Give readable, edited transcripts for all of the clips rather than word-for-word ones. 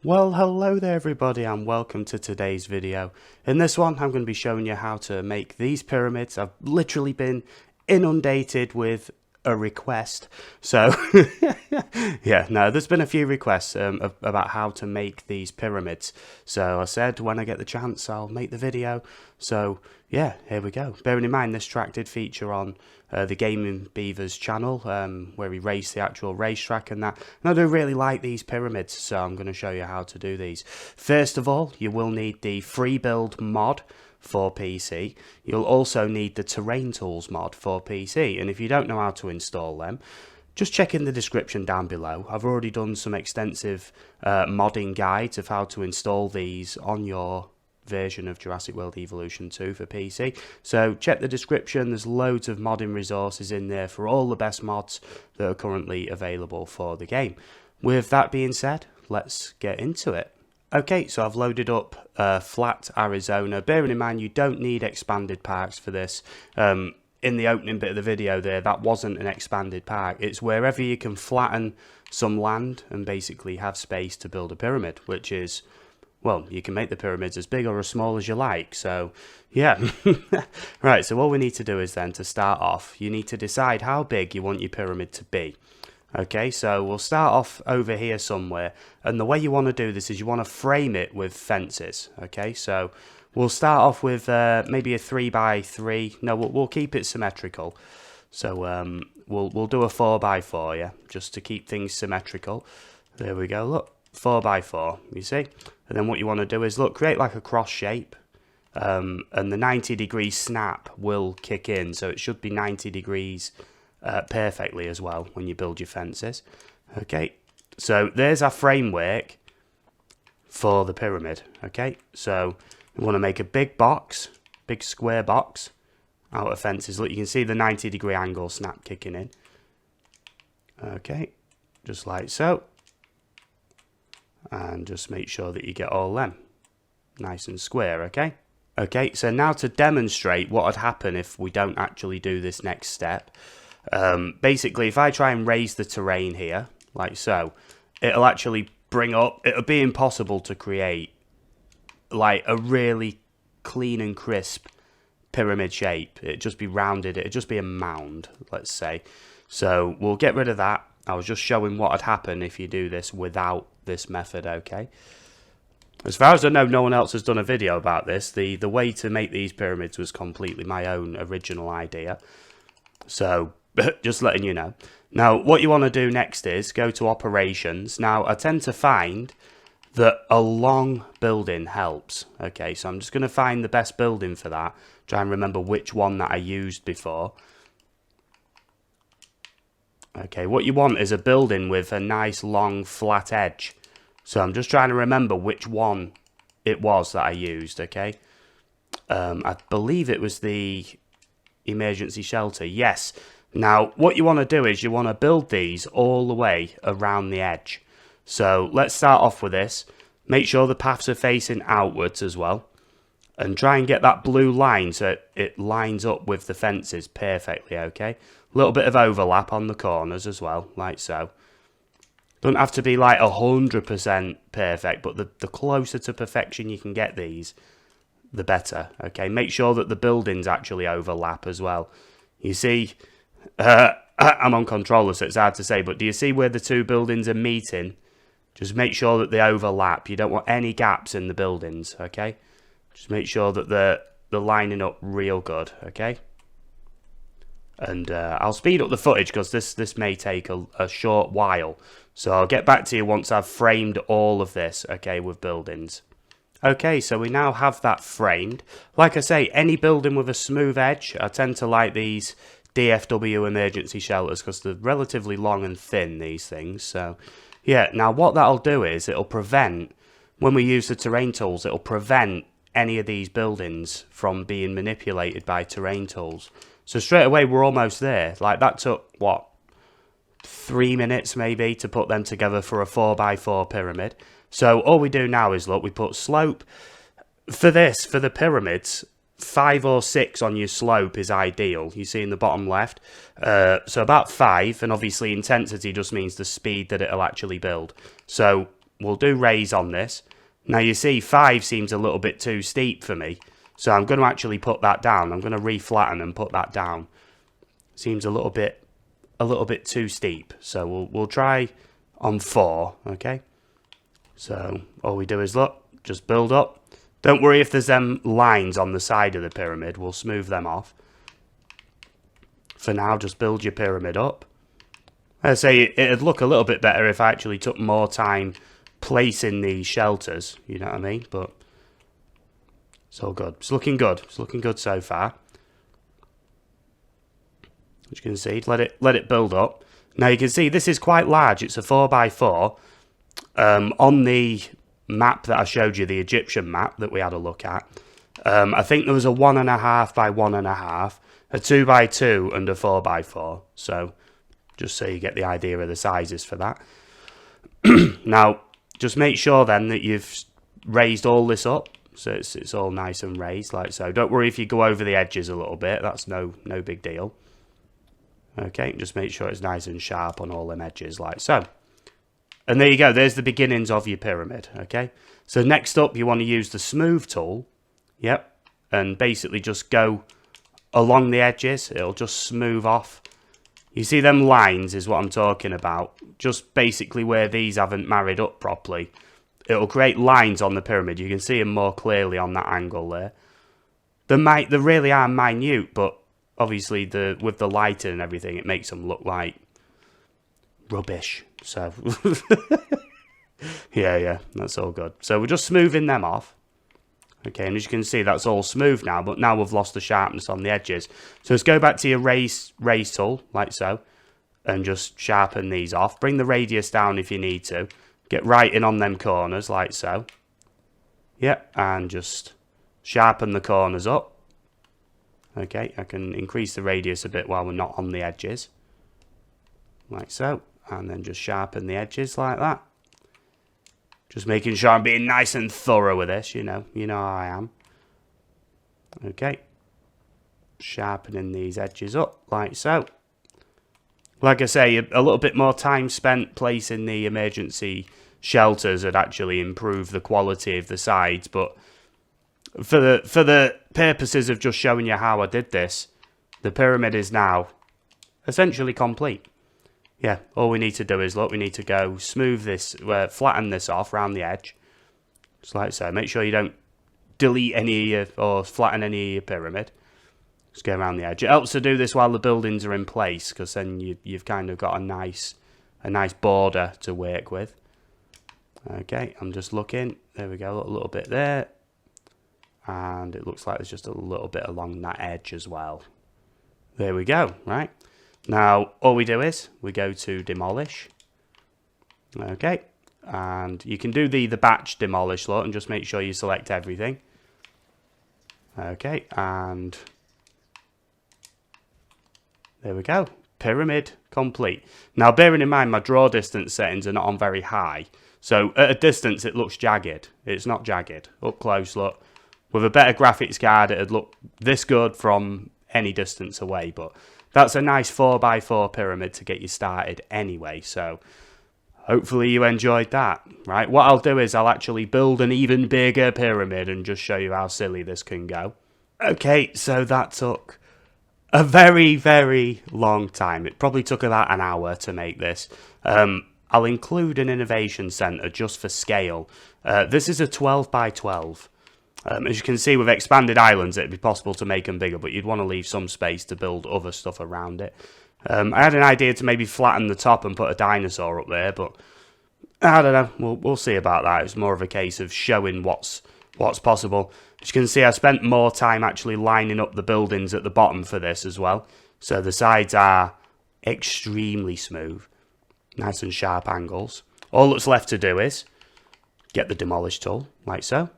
Well, hello there everybody and welcome to today's video. In this one I'm going to be showing you how to make these pyramids. I've literally been inundated with a request. So yeah, no, there's been a few requests about how to make these pyramids. So I said when I get the chance I'll make the video. So yeah, here we go. Bearing in mind this track did feature on the Gaming Beavers channel, where we race the actual racetrack and that. And I do really like these pyramids, so I'm going to show you how to do these. First of all, you will need the Freebuild mod for PC. You'll also need the Terrain Tools mod for PC, and if you don't know how to install them, just check in the description down below. I've already done some extensive modding guides of how to install these on your version of Jurassic World Evolution 2 for PC. So check the description, there's loads of modding resources in there for all the best mods that are currently available for the game. With that being said, let's get into it. Okay, so I've loaded up Flat Arizona. Bearing in mind you don't need expanded parks for this. In the opening bit of the video there, that wasn't an expanded park. It's wherever you can flatten some land and basically have space to build a pyramid, which is, well, you can make the pyramids as big or as small as you like. So yeah. Right, so all we need to do is then, to start off, you need to decide how big you want your pyramid to be. Okay, so we'll start off over here somewhere, and the way you want to do this is you want to frame it with fences. Okay, so we'll start off with maybe a 3x3. No, we'll keep it symmetrical. So we'll do a 4x4, yeah, just to keep things symmetrical. There we go. Look, 4x4. You see, and then what you want to do is create like a cross shape, and the 90-degree snap will kick in, so it should be 90 degrees. Perfectly as well when you build your fences. Okay, so there's our framework for the pyramid. Okay, so we want to make a big box, big square box out of fences. Look, you can see the 90-degree angle snap kicking in. Okay, just like so, and just make sure that you get all them nice and square. Okay, so now to demonstrate what would happen if we don't actually do this next step. Basically, if I try and raise the terrain here, like so, it'll actually bring up, it'll be impossible to create like a really clean and crisp pyramid shape. It'd just be rounded, it'd just be a mound, let's say. So we'll get rid of that. I was just showing what would happen if you do this without this method, okay? As far as I know, no one else has done a video about this. The way to make these pyramids was completely my own original idea. So just letting you know. Now, what you want to do next is go to operations. Now, I tend to find that a long building helps. Okay, so I'm just going to find the best building for that. Try and remember which one that I used before. Okay, what you want is a building with a nice long flat edge. So I'm just trying to remember which one it was that I used, okay? I believe it was the emergency shelter, yes. Now, what you want to do is you want to build these all the way around the edge. So let's start off with this. Make sure the paths are facing outwards as well. And try and get that blue line so it lines up with the fences perfectly, okay? A little bit of overlap on the corners as well, like so. Don't have to be like 100% perfect, but the closer to perfection you can get these, the better, okay? Make sure that the buildings actually overlap as well. You see, I'm on controller, so it's hard to say, but do you see where the two buildings are meeting? Just make sure that they overlap. You don't want any gaps in the buildings, okay? Just make sure that they're lining up real good, okay? And I'll speed up the footage because this may take a short while. So I'll get back to you once I've framed all of this, okay, with buildings. Okay, so we now have that framed. Like I say, any building with a smooth edge, I tend to like these DFW emergency shelters because they're relatively long and thin, these things. So yeah, now what that'll do is it'll prevent, when we use the terrain tools, it'll prevent any of these buildings from being manipulated by terrain tools. So straight away we're almost there. Like that took, what, 3 minutes maybe to put them together for a 4x4 pyramid. So all we do now is, look, we put slope. For this, for the pyramids, 5 or 6 on your slope is ideal. You see in the bottom left. So about 5, and obviously intensity just means the speed that it'll actually build. So we'll do raise on this. Now you see 5 seems a little bit too steep for me. So I'm going to actually put that down. I'm going to reflatten and put that down. Seems a little bit too steep. So we'll try on 4, okay? So all we do is look, just build up. Don't worry if there's them lines on the side of the pyramid. We'll smooth them off. For now, just build your pyramid up. I say it'd look a little bit better if I actually took more time placing these shelters. You know what I mean? But it's all good. It's looking good. It's looking good so far. As you can see, let it build up. Now you can see this is quite large. It's a 4x4. On the map that I showed you, the Egyptian map that we had a look at, I think there was a 1.5 by 1.5, a 2x2, and a 4x4. So just so you get the idea of the sizes for that. Now, just make sure then that you've raised all this up, so it's all nice and raised like so. Don't worry if you go over the edges a little bit. That's no big deal. Okay, just make sure it's nice and sharp on all them edges like so. And there you go, there's the beginnings of your pyramid, okay? So next up, you want to use the smooth tool, yep, and basically just go along the edges. It'll just smooth off. You see them lines is what I'm talking about. Just basically where these haven't married up properly. It'll create lines on the pyramid. You can see them more clearly on that angle there. They really are minute, but obviously with the lighting and everything, it makes them look like rubbish. So yeah, that's all good. So we're just smoothing them off. Okay, and as you can see, that's all smooth now, but now we've lost the sharpness on the edges. So let's go back to your raise tool, like so, and just sharpen these off. Bring the radius down if you need to. Get right in on them corners, like so. Yep, and just sharpen the corners up. Okay, I can increase the radius a bit while we're not on the edges. Like so. And then just sharpen the edges like that. Just making sure I'm being nice and thorough with this, you know how I am. Okay. Sharpening these edges up, like so. Like I say, a little bit more time spent placing the emergency shelters would actually improve the quality of the sides, but for the purposes of just showing you how I did this, the pyramid is now essentially complete. Yeah, all we need to do is, look, we need to go smooth this, flatten this off around the edge. Just like so. Make sure you don't delete any or flatten any of your pyramid. Just go around the edge. It helps to do this while the buildings are in place, because then you've kind of got a nice border to work with. Okay, I'm just looking. There we go, a little bit there. And it looks like there's just a little bit along that edge as well. There we go, right? Now, all we do is, we go to demolish. Okay, and you can do the batch demolish, look, and just make sure you select everything. Okay, and there we go. Pyramid complete. Now, bearing in mind, my draw distance settings are not on very high. So, at a distance, it looks jagged. It's not jagged. Up close, look. With a better graphics card, it'd look this good from any distance away, but that's a nice 4x4 pyramid to get you started anyway, so hopefully you enjoyed that, right? What I'll do is I'll actually build an even bigger pyramid and just show you how silly this can go. Okay, so that took a very, very long time. It probably took about an hour to make this. I'll include an innovation centre just for scale. This is a 12x12. As you can see, with expanded islands, it'd be possible to make them bigger, but you'd want to leave some space to build other stuff around it. I had an idea to maybe flatten the top and put a dinosaur up there, but I don't know. We'll see about that. It's more of a case of showing what's possible. As you can see, I spent more time actually lining up the buildings at the bottom for this as well. So the sides are extremely smooth, nice and sharp angles. All that's left to do is get the demolish tool, like so.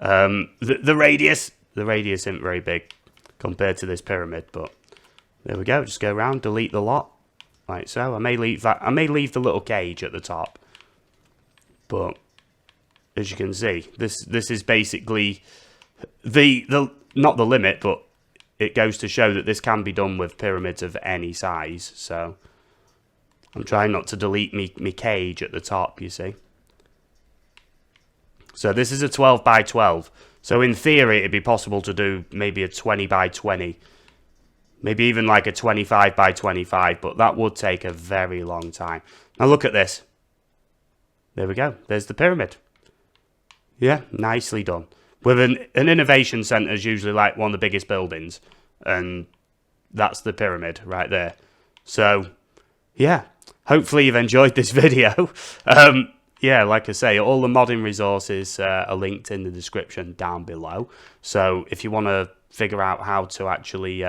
The radius isn't very big compared to this pyramid, but there we go. Just go around, delete the lot, like so. I may leave the little cage at the top, but as you can see, this is basically the not the limit, but it goes to show that this can be done with pyramids of any size. So I'm trying not to delete me cage at the top, you see. So this is a 12 by 12. So in theory, it'd be possible to do maybe a 20 by 20. Maybe even like a 25 by 25, but that would take a very long time. Now look at this. There we go. There's the pyramid. Yeah, nicely done. With an innovation centre is usually like one of the biggest buildings. And that's the pyramid right there. So, yeah. Hopefully you've enjoyed this video. Yeah, like I say, all the modding resources are linked in the description down below. So if you want to figure out how to actually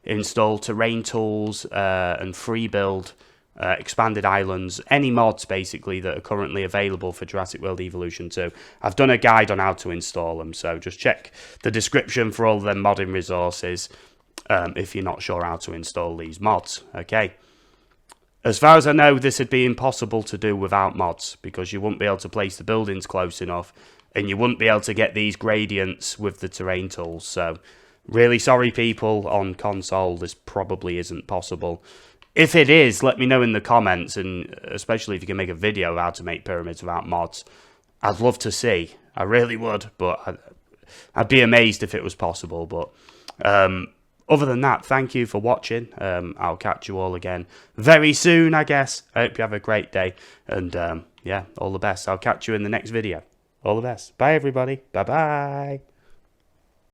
install terrain tools and Freebuild, expanded islands, any mods basically that are currently available for Jurassic World Evolution 2, I've done a guide on how to install them. So just check the description for all the modding resources if you're not sure how to install these mods. Okay. As far as I know, this would be impossible to do without mods, because you wouldn't be able to place the buildings close enough, and you wouldn't be able to get these gradients with the terrain tools. So, really sorry people, on console, this probably isn't possible. If it is, let me know in the comments, and especially if you can make a video of how to make pyramids without mods. I'd love to see. I really would, but I'd be amazed if it was possible. But other than that, thank you for watching. I'll catch you all again very soon, I guess. I hope you have a great day. And yeah, all the best. I'll catch you in the next video. All the best. Bye, everybody. Bye-bye.